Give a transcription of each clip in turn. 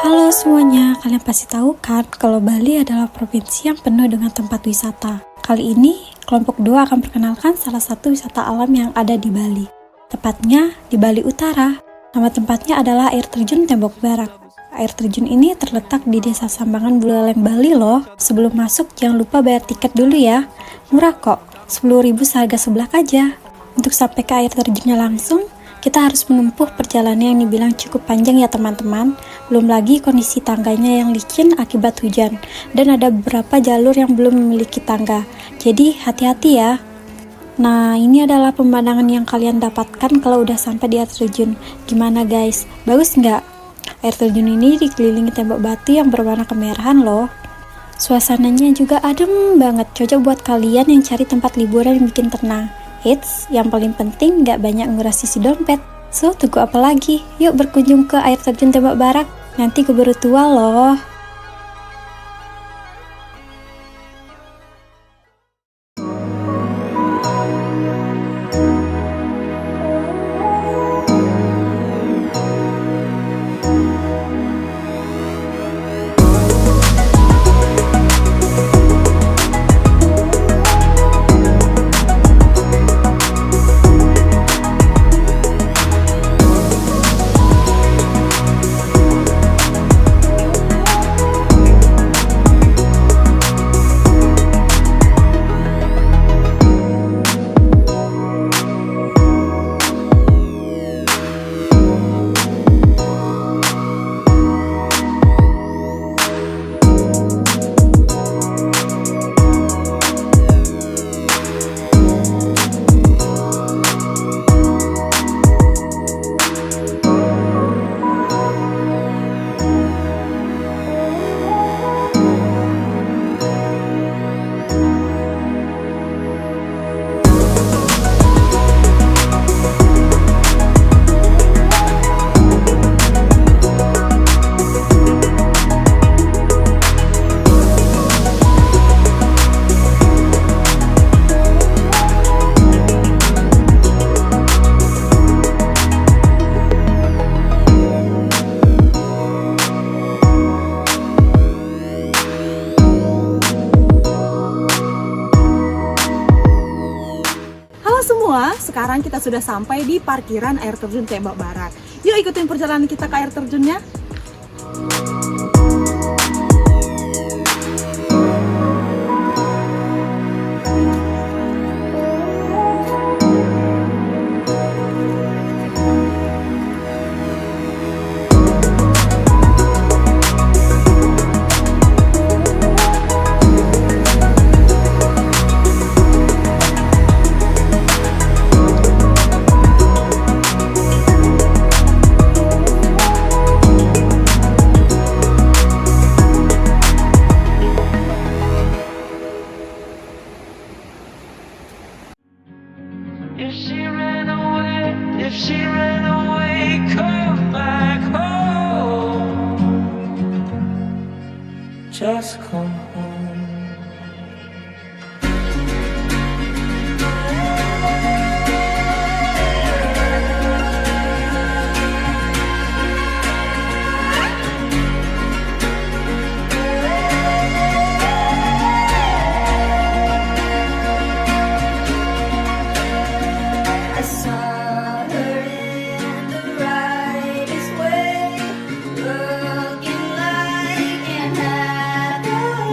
Halo semuanya, kalian pasti tahu kan kalau Bali adalah provinsi yang penuh dengan tempat wisata. Kali ini, kelompok 2 akan perkenalkan salah satu wisata alam yang ada di Bali. Tepatnya di Bali Utara. Nama tempatnya adalah Air Terjun Tembok Barak. Air terjun ini terletak di Desa Sambangan, Buleleng, Bali loh. Sebelum masuk, jangan lupa bayar tiket dulu ya. Murah kok, 10.000 seharga sebelah aja. Untuk sampai ke air terjunnya langsung, kita harus menempuh perjalanan yang dibilang cukup panjang ya teman-teman. Belum lagi kondisi tangganya yang licin akibat hujan. Dan ada beberapa jalur yang belum memiliki tangga. Jadi hati-hati ya. Nah, ini adalah pemandangan yang kalian dapatkan kalau udah sampai di air terjun. Gimana guys? Bagus nggak? Air terjun ini dikelilingi tembok batu yang berwarna kemerahan loh. Suasananya juga adem banget. Cocok buat kalian yang cari tempat liburan yang bikin tenang. Eits, yang paling penting nggak banyak nguras sisi dompet. So, tunggu apa lagi? Yuk berkunjung ke air terjun Tembok Barak. Nanti keburu tua loh. Semua, sekarang kita sudah sampai di parkiran air terjun Tembok Barak. Yuk ikutin perjalanan kita ke air terjunnya. If she ran away, come back home. Just come home. Looking like an apple.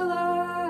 love.